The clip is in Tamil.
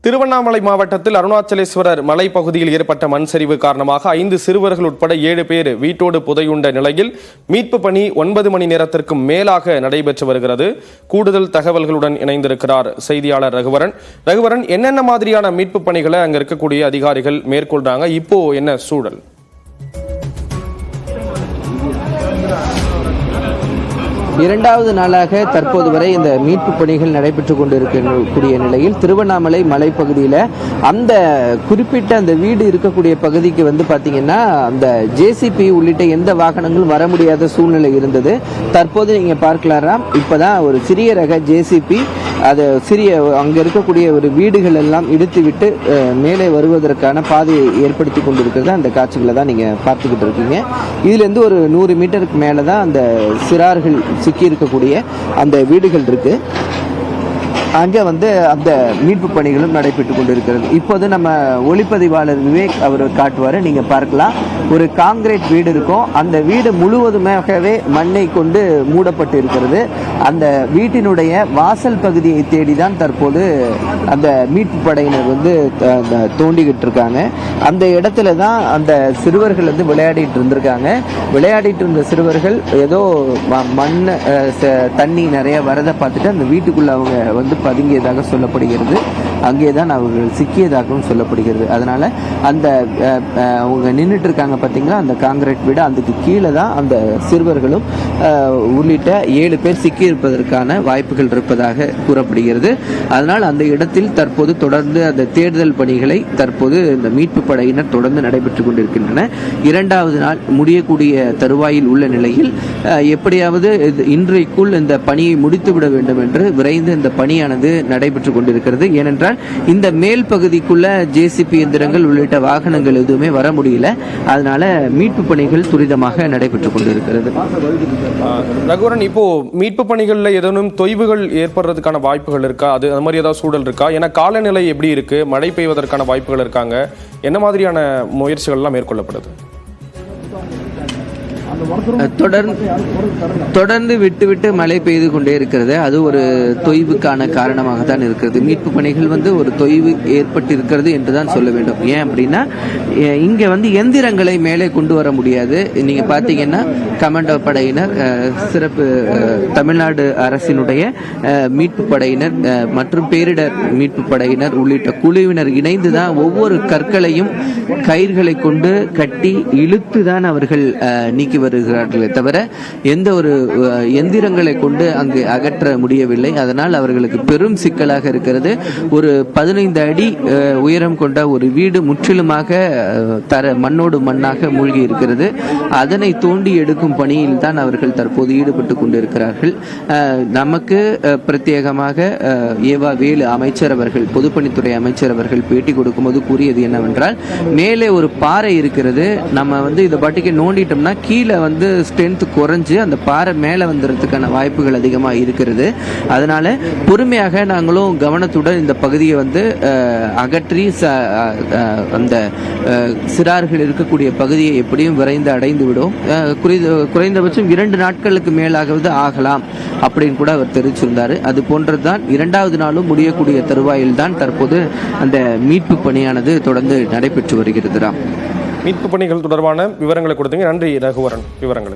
திருவண்ணாமலை மாவட்டத்தில் அருணாச்சலேஸ்வரர் மலைப்பகுதியில் ஏற்பட்ட மண் சரிவு காரணமாக 5 சிறுவர்கள் உட்பட 7 பேர் வீட்டோடு புதையுண்ட நிலையில் மீட்பு பணி 9 மணி நேரத்திற்கும் மேலாக நடைபெற்று வருகிறது. கூடுதல் தகவல்களுடன் இணைந்திருக்கிறார் செய்தியாளர் ரகுவரன். என்னென்ன மாதிரியான மீட்பு பணிகளை அங்க இருக்கக்கூடிய அதிகாரிகள் மேற்கொள்றாங்க? இப்போ என்ன சூழல்? இரண்டாவது நாளாக தற்போது வரை இந்த மீட்பு பணிகள் நடைபெற்றுக் கொண்டிருக்கக்கூடிய நிலையில் திருவண்ணாமலை மலைப்பகுதியில் அந்த குறிப்பிட்ட அந்த வீடு இருக்கக்கூடிய பகுதிக்கு பார்த்தீங்கன்னா அந்த ஜேசிபி உள்ளிட்ட எந்த வாகனங்களும் வர முடியாத சூழ்நிலை இருந்தது. தற்போது நீங்க பார்க்கலாம், இப்பதான் ஒரு சிறிய ரக ஜேசிபி அது அங்க இருக்கக்கூடிய ஒரு வீடுகள் எல்லாம் இடித்துவிட்டு மேலே வருவதற்கான பாதையை ஏற்படுத்தி கொண்டிருக்கிறது. அந்த காட்சிகளை தான் நீங்க பார்த்துக்கிட்டு இருக்கீங்க. இதுல இருந்து ஒரு 100 மீட்டருக்கு மேலதான் அந்த சிறார்கள் சிக்கி இருக்கக்கூடிய அந்த வீடுகள் இருக்கு. அங்கே அந்த மீட்பு பணிகளும் நடைபெற்றுக் கொண்டிருக்கிறது. இப்போது நம்ம ஒளிப்பதிவாளர் விவேக் அவர் காட்டுவார், நீங்க பார்க்கலாம். ஒரு காங்கிரீட் வீடு இருக்கும். அந்த வீடு முழுவதுமாகவே மண்ணை கொண்டு மூடப்பட்டு இருக்கிறது. அந்த வீட்டினுடைய வாசல் பகுதியை தேடிதான் தற்போது அந்த மீட்பு படையினர் தோண்டிக்கிட்டு இருக்காங்க. அந்த இடத்துல தான் அந்த சிறுவர்கள் விளையாடிட்டு இருந்திருக்காங்க. விளையாடிட்டு இருந்த சிறுவர்கள் ஏதோ மண் தண்ணி நிறைய வரதை பார்த்துட்டு அந்த வீட்டுக்குள்ள அவங்க பதுங்கியதாக சொல்லப்படுகிறது. அங்கேதான் அவர்கள் சிக்கியதாகவும் சொல்லப்படுகிறது. அதனால அந்த அவங்க நின்றுட்டு இருக்காங்க பார்த்தீங்களா, அந்த காங்கிரீட் வீடு, அதுக்கு கீழே தான் அந்த சிறுவர்களும் உள்ளிட்ட 7 பேர் சிக்கி இருப்பதற்கான வாய்ப்புகள் இருப்பதாக கூறப்படுகிறது. அதனால் அந்த இடத்தில் தற்போது தொடர்ந்து அந்த தேடுதல் பணிகளை தற்போது இந்த மீட்பு படையினர் தொடர்ந்து நடைபெற்றுக் கொண்டிருக்கின்றன. இரண்டாவது நாள் முடியக்கூடிய தருவாயில் உள்ள நிலையில் எப்படியாவது இன்றைக்குள் இந்த பணியை முடித்துவிட வேண்டும் என்று விரைந்து இந்த பணியானது நடைபெற்றுக் கொண்டிருக்கிறது. ஏனென்றால் இந்த மேல் பகுதிக்குள்ள ஜேசிபி எந்திரங்கள் உள்ளிட்ட வாகனங்கள் எதுவுமே வர முடியல. அதனால மீட்பு பணிகள் துரிதமாக நடைபெற்றுக் கொண்டிருக்கிறது. ரகுவரன், இப்போ மீட்பு பணிகள்ல ஏதேனும் தொய்வுகள் ஏற்படுறதுக்கான வாய்ப்புகள் இருக்கா? அது மாதிரி ஏதாவது சூழல் இருக்கா? ஏன்னா காலநிலை எப்படி இருக்கு? மழை பெய்வதற்கான வாய்ப்புகள் இருக்காங்க? என்ன மாதிரியான முயற்சிகள்லாம் மேற்கொள்ளப்படுது? தொடர்ந்து விட்டு மழை பெய்து கொண்டே இருக்கிறது. அது ஒரு தொய்வுக்கான காரணமாக தான் இருக்கிறது. மீட்பு பணிகள் ஒரு தொய்வு ஏற்பட்டு இருக்கிறது என்றுதான் சொல்ல வேண்டும். ஏன் அப்படின்னா இங்க எந்திரங்களை மேலே கொண்டு வர முடியாது. நீங்க பாத்தீங்கன்னா கமாண்டோ படையினர், சிறப்பு தமிழ்நாடு அரசினுடைய மீட்பு படையினர் மற்றும் பேரிடர் மீட்பு படையினர் உள்ளிட்ட குழுவினர் இணைந்துதான் ஒவ்வொரு கற்களையும் கயிர்களை கொண்டு கட்டி இழுத்துதான் அவர்கள் நீக்கி வருகிறார்களே தவிர எந்த ஒரு எந்திரங்களை கொண்டு அங்கு அகற்ற முடியவில்லை. அதனால் அவர்களுக்கு பெரும் சிக்கலாக இருக்கிறது. ஒரு 15 அடி உயரம் கொண்ட ஒரு வீடு முற்றிலுமாக மண்ணோடு மண்ணாக மூழ்கி இருக்கிறது. அதனை தோண்டி எடுக்கும் பணியில் தான் அவர்கள் தற்போது ஈடுபட்டு கொண்டிருக்கிறார்கள். நமக்கு பிரத்யேகமாக ஏவா வேலு அமைச்சர் அவர்கள், பொதுப்பணித்துறை அமைச்சர் அவர்கள் பேட்டி கொடுக்கும்போது கூறியது என்னவென்றால், மேலே ஒரு பாறை இருக்கிறது, நம்ம இதை பாட்டிக்கு நோண்டிட்டோம்னா கீழே ஸ்ட்ரென்த் குறைஞ்சு அந்த பாறை மேலே வந்துறதுக்கான வாய்ப்புகள் அதிகமாக இருக்கிறது. அதனால பொறுமையாக நாங்களும் கவனத்துடன் இந்த பகுதியை அகற்றி அந்த சிறார்கள் இருக்கக்கூடிய பகுதியை எப்படியும் விரைந்து அடைந்து விடும். குறைந்தபட்சம் 2 நாட்களுக்கு மேலாவது ஆகலாம் அப்படின்னு கூட அவர் தெரிவிச்சிருந்தார். அது போன்றதுதான் இரண்டாவது நாளும் முடியக்கூடிய தருவாயில் தான் தற்போது அந்த மீட்பு பணியானது தொடர்ந்து நடைபெற்று வருகிறது. மீட்பு பணிகள் தொடர்பான விவரங்களை கொடுத்தீங்க. நன்றி ரகுவரன். விவரங்கள்